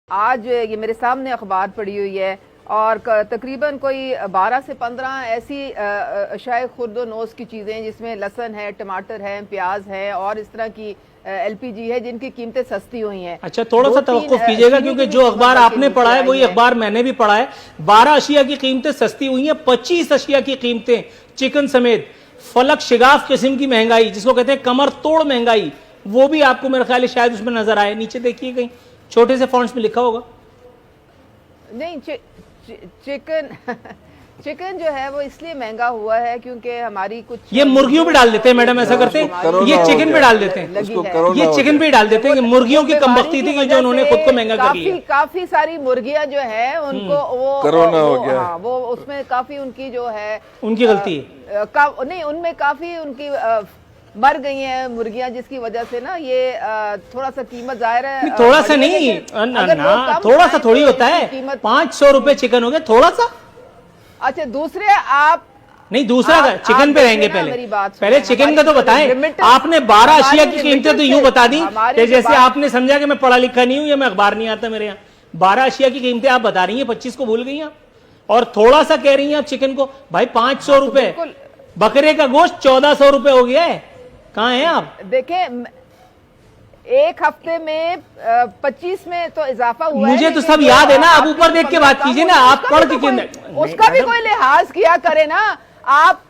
आज ये मेरे सामने अखबार पड़ी हुई है और तकरीबन कोई 12 से 15 ऐसी अशाए खुर्द नोश की चीज़ें जिसमें लहसुन है, टमाटर है, प्याज है और इस तरह की एलपीजी है जिनकी कीमतें सस्ती हुई हैं। अच्छा, थोड़ा सा तवक्कुफ कीजिएगा क्योंकि जो अखबार आपने पढ़ा है वही अखबार मैंने भी पढ़ा है। 12 अशिया की कीमतें सस्ती हुई हैं, 25 अशिया की कीमतें चिकन समेत फलक शिगाफ किस्म की महंगाई, जिसको कहते हैं कमर तोड़ महंगाई, वो भी आपको मेरा ख्याल है शायद उसमें नजर आए। नीचे देखिए कहीं छोटे से फॉन्ट्स में लिखा होगा। नहीं, चिकन जो है वो इसलिए महंगा हुआ है क्योंकि हमारी कुछ ये मुर्गियों पे डाल देते हैं मैडम, ऐसा करते हैं, ये चिकन पे डाल देते हैं, ये चिकन पे डाल देते हैं। मुर्गियों की कमबख्ती थी कि जो उन्होंने खुद को महंगा कर लिया। काफी सारी मुर्गियां जो है उनको वो कोरोना हो गया। हाँ, वो उसमें काफी उनकी जो है उनकी गलती है। नहीं, उनमें काफी उनकी मर गई हैं मुर्गियां, जिसकी वजह से ना ये थोड़ा सा कीमत जाहिर है। थोड़ा सा नहीं ना, थोड़ा सा थोड़ी होता है। 500 रुपए चिकन हो गया, थोड़ा सा। अच्छा, दूसरे आप नहीं, दूसरा का चिकन पे रहेंगे। पहले चिकन का तो बताएं। आपने 12 अशिया की कीमतें तो यूं बता दी कि जैसे आपने समझा कि मैं पढ़ा लिखा नहीं हूं या मैं अखबार नहीं आता मेरे यहाँ। 12 अशिया की कीमतें आप बता रही हैं, 25 को भूल गई आप, और थोड़ा सा कह रही हैं आप चिकन को। भाई 500 रुपए, बकरे का गोश्त 1400 रुपए हो गया है। कहाँ हैं आप? देखें, एक हफ्ते में 25 में तो इजाफा हुआ मुझे है, तो सब याद है ना। आप ऊपर देख के बात कीजिए ना, आप पढ़ के उसका भी कोई लिहाज किया करे ना। आप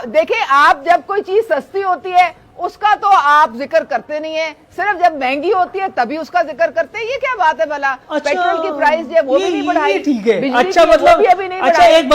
देखें, आप जब कोई चीज सस्ती होती है उसका तो आप जिक्र करते नहीं है, सिर्फ जब महंगी होती है तभी उसका जिक्र करते हैं। ये क्या बात है भला? पेट्रोल की प्राइस जो है वो भी नहीं बढ़ाई, ठीक है। बिजली अच्छा, मतलब अभी नहीं अच्छा, एक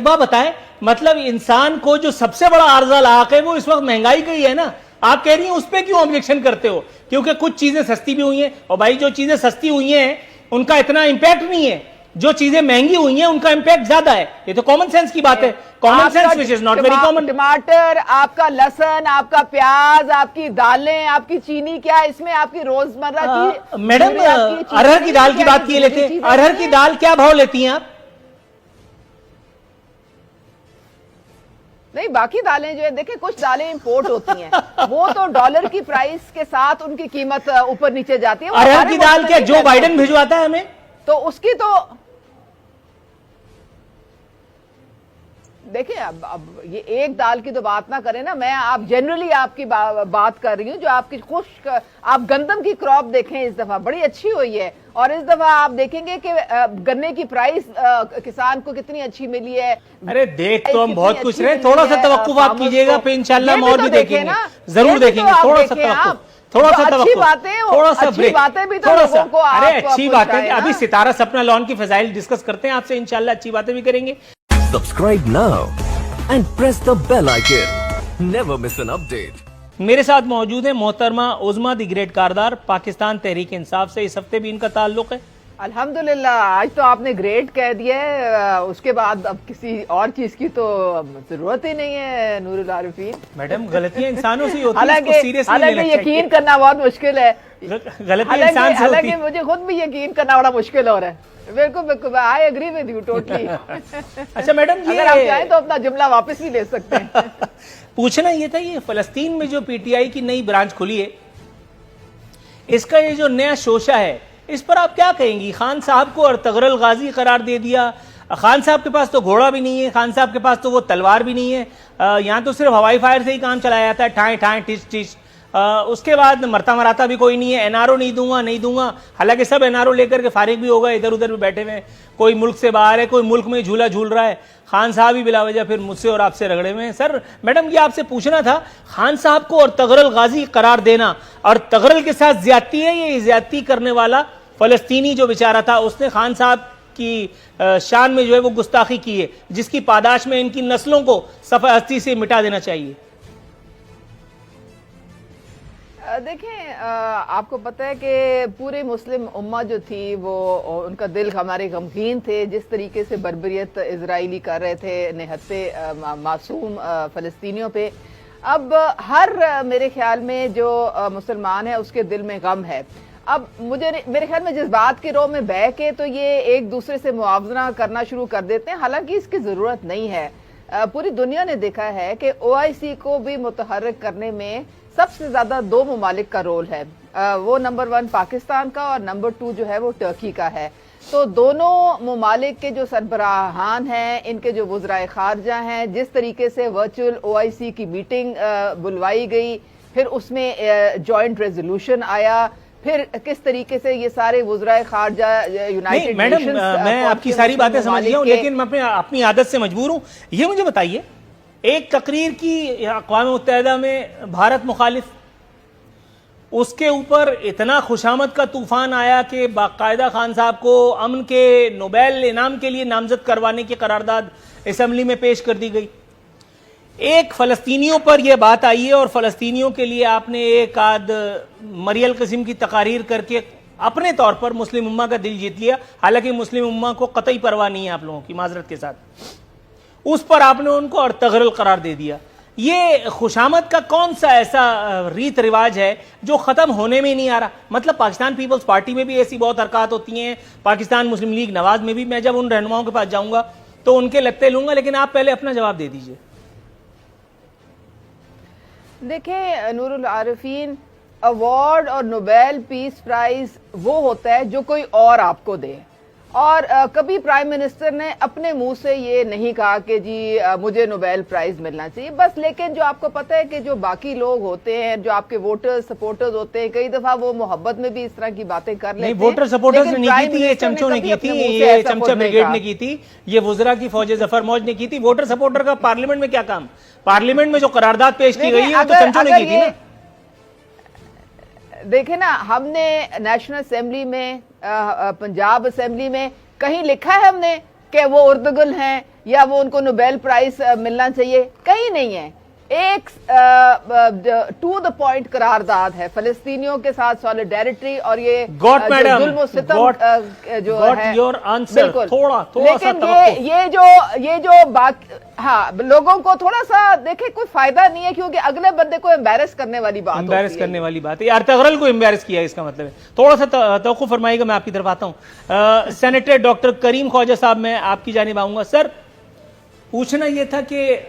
बात बताएं, मतलब इंसान को जो सबसे बड़ा आर्जा लाक है वो इस वक्त महंगाई का ही है ना। आप कह रही हैं उस पर क्यों ऑब्जेक्शन करते हो? क्योंकि कुछ चीजें सस्ती भी हुई हैं, और भाई जो चीजें सस्ती हुई हैं उनका इतना इंपैक्ट नहीं है, जो चीजें महंगी हुई हैं उनका इंपैक्ट ज्यादा है। ये तो कॉमन सेंस की बात है, common sense which is not very common. टमाटर, आपका लहसुन, आपका प्याज, आपकी दालें, आपकी चीनी, क्या इसमें आपकी रोजमर्रा की मैडम अरहर की दाल की बात किए लेते हैं। अरहर की दाल क्या भाव लेती हैं आप? नहीं, बाकी दालें जो है, देखिए कुछ दालें इंपोर्ट होती हैं, वो तो डॉलर की प्राइस के साथ उनकी कीमत ऊपर नीचे जाती है। अरहर की दाल क्या जो बाइडेन भिजवाता है हमें? तो उसकी तो देखिए, अब ये एक दाल की तो बात ना करें ना। मैं आप जनरली आपकी बात कर रही हूँ। जो आपकी खुश्क, आप गंदम की क्रॉप देखें, इस दफा बड़ी अच्छी हुई है, और इस दफा आप देखेंगे कि गन्ने की प्राइस किसान को कितनी अच्छी मिली है। अरे देख तो हम बहुत कुछ रहे, थोड़ा सा तवक्कुफ आप कीजिएगा, पे इंशाल्लाह और भी देखेंगे, जरूर देखेंगे। थोड़ा सा तवक्कुफ, थोड़ा सा अच्छी बातें, थोड़ा सा अच्छी बातें भी तो थोड़ा लोगों को, अरे अच्छी बातें अभी सितारा सपना लॉन की फजाइल डिस्कस करते हैं आपसे, इंशाल्लाह अच्छी बातें भी करेंगे। Subscribe now and press the bell icon. Never miss an update. मेरे साथ मौजूद है मोहतरमा उज़मा दी ग्रेट कारदार, पाकिस्तान तहरीक इंसाफ से। इस हफ्ते भी इनका ताल्लुक है। अल्हम्दुलिल्लाह, आज तो आपने ग्रेट कह दिया है, उसके बाद अब किसी और चीज की तो जरूरत ही नहीं है। नूरुल आरिफीन मैडम, गलतियां इंसानों से होती हैं, हालांकि यकीन करना बहुत मुश्किल है। गलतियां इंसान से होती हैं। मुझे खुद भी यकीन करना बड़ा मुश्किल हो रहा है। बिल्कुल, I agree with you totally. अच्छा मैडम, अगर आप चाहें तो अपना जुमला वापस भी ले सकते हैं। पूछना ये था, ये फलस्तीन में जो पीटीआई की नई ब्रांच खुली है, इसका ये जो नया शोशा है, इस पर आप क्या कहेंगी? खान साहब को अर्तगरल गाजी करार दे दिया। खान साहब के पास तो घोड़ा भी नहीं है, खान साहब के पास तो वो तलवार भी नहीं है, यहाँ तो सिर्फ हवाई फायर से ही काम चलाया जाता है, ठाए ठाए टिच टिच। उसके बाद मरता मराता भी कोई नहीं है। एनआरओ नहीं दूंगा, हालांकि सब एनआरओ लेकर के फारिग भी होगा, इधर उधर भी बैठे हुए हैं। कोई मुल्क से बाहर है, कोई मुल्क में झूला झूल रहा है। खान साहब ही बिला वजह फिर मुझसे और आपसे रगड़े में। सर मैडम, ये आपसे पूछना था, खान साहब को और तगरल गाजी करार देना और तगरल के साथ ज्यादती है, ये ज्यादती करने वाला फलस्तीनी जो बेचारा था, उसने खान साहब की शान में जो है वो गुस्ताखी की है, जिसकी पादाश में इनकी नस्लों को सफ़े हस्ती से मिटा देना चाहिए। देखें, आपको पता है कि पूरे मुस्लिम उम्मा जो थी वो, उनका दिल हमारे गमगीन थे जिस तरीके से बर्बरियत इजराइली कर रहे थे निहत्ते मासूम फ़लस्तीनियों पे। अब हर मेरे ख्याल में जो मुसलमान है उसके दिल में गम है। अब मेरे ख्याल में जज्बात की रो में बह के तो ये एक दूसरे से मुआवजा करना शुरू कर देते हैं, हालांकि इसकी ज़रूरत नहीं है। पूरी दुनिया ने देखा है कि ओआईसी को भी मुतहर्रिक करने में सबसे ज्यादा दो ममालिक का रोल है, वो नंबर 1 पाकिस्तान का और नंबर 2 जो है वो टर्की का है। तो दोनों ममालिक के जो सरबराहान हैं, इनके जो वज़राए खारजा हैं, जिस तरीके से वर्चुअल OIC की मीटिंग बुलवाई गई, फिर उसमें जॉइंट रेजोल्यूशन आया, फिर किस तरीके से ये सारे वज़राए खारजा यूनाइटेड मैडम, मैं आपकी सारी बातें समझ गया हूँ, लेकिन मैं अपनी आदत से मजबूर हूँ। ये मुझे बताइए, एक तकरीर की अक़वाम मुत्तहिदा में भारत मुखालिफ, उसके ऊपर इतना खुशामद का तूफान आया कि बाकायदा खान साहब को अमन के नोबेल इनाम के लिए नामजद करवाने की करारदाद असम्बली में पेश कर दी गई। एक फ़लस्तीनियों पर यह बात आई है और फ़लस्तीनियों के लिए आपने एक आध मरियल किस्म की तकारीर करके अपने तौर पर मुस्लिम उम्मा का दिल जीत लिया। हालांकि मुस्लिम उम्मा को कतई परवाह नहीं है आप लोगों की, माजरत के साथ, उस पर आपने उनको अर्तगरल करार दे दिया। ये खुशामद का कौन सा ऐसा रीत रिवाज है जो ख़त्म होने में नहीं आ रहा? मतलब पाकिस्तान पीपल्स पार्टी में भी ऐसी बहुत हरकत होती हैं, पाकिस्तान मुस्लिम लीग नवाज में भी। मैं जब उन रहनुमाओं के पास जाऊंगा तो उनके लगते लूंगा, लेकिन आप पहले अपना जवाब दे दीजिए। देखिए नूरुल आरिफीन, अवार्ड और नोबेल पीस प्राइज वो होता है जो कोई और आपको दे, और कभी प्राइम मिनिस्टर ने अपने मुंह से ये नहीं कहा कि जी मुझे नोबेल प्राइज मिलना चाहिए बस। लेकिन जो आपको पता है कि जो बाकी लोग होते हैं, जो आपके वोटर्स सपोर्टर्स होते हैं, कई दफा वो मोहब्बत में भी इस तरह की बातें कर लेते हैं। वोटर सपोर्टर्स ने नहीं की थी, ये चमचों ने की थी, ये चमचा ब्रिगेड ने की थी, ये वुज़रा की फौज जफर मौज ने की थी। वोटर सपोर्टर का पार्लियामेंट में क्या काम? पार्लियामेंट में जो करारदाद पेश की गई है वो तो चमचों ने की थी ना। देखे ना, हमने नेशनल असेंबली में, पंजाब असेंबली में कहीं लिखा है हमने कि वो उर्दुगुल हैं या वो उनको नोबेल प्राइज मिलना चाहिए? कहीं नहीं है। एक टू द पॉइंट करारदाद है फलस्तीनियों के साथ सॉलिडेरिटी, और ये जुल्म सितम जो है बिल्कुल। लेकिन ये जो बाकी, हाँ, लोगों को थोड़ा सा देखे, कोई फायदा नहीं है, क्योंकि अगले बंदे को एम्बैरेस करने वाली बात है। अर्तगरल को एम्बैरेस किया, इसका मतलब है। थोड़ा सा तवक्कुफ फरमाइएगा, मैं आपकी तरफ आता हूँ। सेनेटर डॉक्टर करीम ख्वाजा साहब, मैं आपकी जानिब आऊंगा। सर, पूछना यह था कि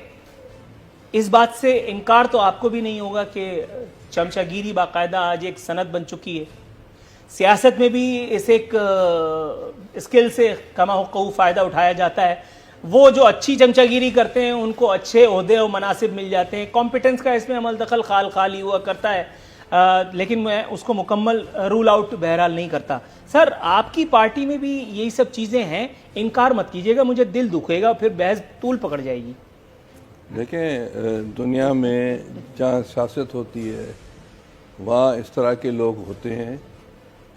इस बात से इनकार तो आपको भी नहीं होगा कि चमचागिरी बाकायदा आज एक सनद बन चुकी है। सियासत में भी इस एक स्किल से कमा हुक्कू फ़ायदा उठाया जाता है। वो जो अच्छी चमचागिरी करते हैं उनको अच्छे ओहदे और मनासिब मिल जाते हैं। कॉम्पिटेंस का इसमें अमल दखल खाली हुआ करता है, लेकिन मैं उसको मुकम्मल रूल आउट बहरहाल नहीं करता। सर, आपकी पार्टी में भी यही सब चीज़ें हैं, इनकार मत कीजिएगा, मुझे दिल दुखेगा, फिर बहस तूल पकड़ जाएगी। देखें, दुनिया में जहाँ सियासत होती है वहाँ इस तरह के लोग होते हैं,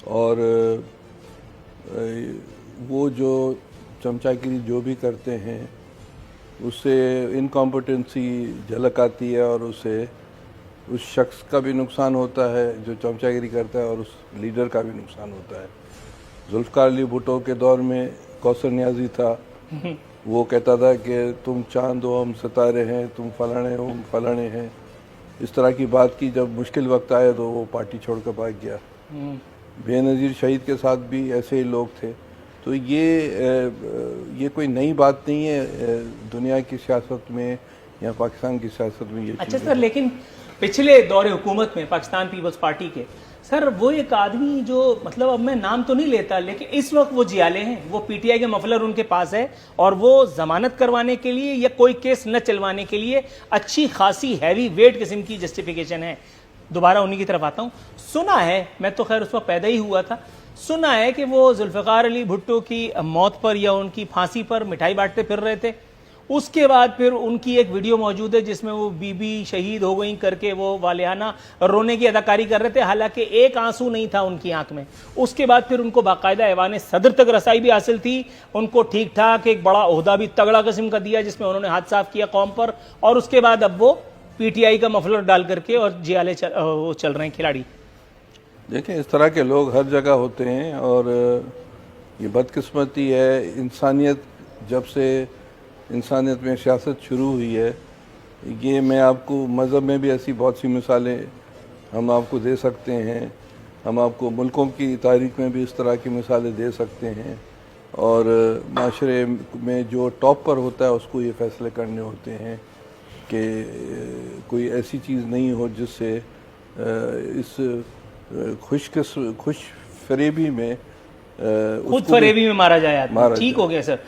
और वो जो चमचागिरी जो भी करते हैं उससे इनकॉम्पिटेंसी झलक आती है, और उससे उस शख्स का भी नुकसान होता है जो चमचागिरी करता है, और उस लीडर का भी नुकसान होता है। जुल्फ़िकार अली भुट्टो के दौर में कौसर नियाज़ी था, वो कहता था कि तुम चांद हो, हम सितारे हैं, तुम फलाने हो, हम फलाने हैं। इस तरह की बात की। जब मुश्किल वक्त आया तो वो पार्टी छोड़कर भाग गया। बेनज़ीर शहीद के साथ भी ऐसे ही लोग थे। तो ये कोई नई बात नहीं है दुनिया की सियासत में या पाकिस्तान की सियासत में ये। अच्छा सर, लेकिन पिछले दौरे हुकूमत में पाकिस्तान पीपल्स पार्टी के, सर, वो एक आदमी जो, मतलब अब मैं नाम तो नहीं लेता, लेकिन इस वक्त वो जियाले हैं, वो पीटीआई के मफलर उनके पास है, और वो जमानत करवाने के लिए या कोई केस न चलवाने के लिए अच्छी खासी हैवी वेट किस्म की जस्टिफिकेशन है। दोबारा उन्हीं की तरफ आता हूँ। सुना है, मैं तो खैर उस वक्त पैदा ही हुआ था, सुना है कि वो जुल्फ़िकार अली भुट्टो की मौत पर या उनकी फांसी पर मिठाई बांटते फिर रहे थे। उसके बाद फिर उनकी एक वीडियो मौजूद है जिसमें वो बीबी शहीद हो गई करके वो वालियाना रोने की अदाकारी कर रहे थे, हालांकि एक आंसू नहीं था उनकी आंख में। उसके बाद फिर उनको बाकायदा ऐवान सदर तक रसाई भी हासिल थी, उनको ठीक ठाक एक बड़ा ओहदा भी तगड़ा किस्म का दिया जिसमें उन्होंने हाथ साफ किया कौम पर, और उसके बाद अब वो पीटीआई का मफलर डाल करके और जियाले चल रहे हैं खिलाड़ी। देखें, इस तरह के लोग हर जगह होते हैं, और ये बदकिस्मती है। इंसानियत, जब से इंसानियत में सियासत शुरू हुई है, ये मैं आपको मज़हब में भी ऐसी बहुत सी मिसालें हम आपको दे सकते हैं, हम आपको मुल्कों की तारीख में भी इस तरह की मिसालें दे सकते हैं, और माशरे में जो टॉप पर होता है उसको ये फ़ैसले करने होते हैं कि कोई ऐसी चीज़ नहीं हो जिससे इस खुश फरेबी में खुद फरेबी में मारा जाए आदमी। मारा ठीक जाए। हो गया सर।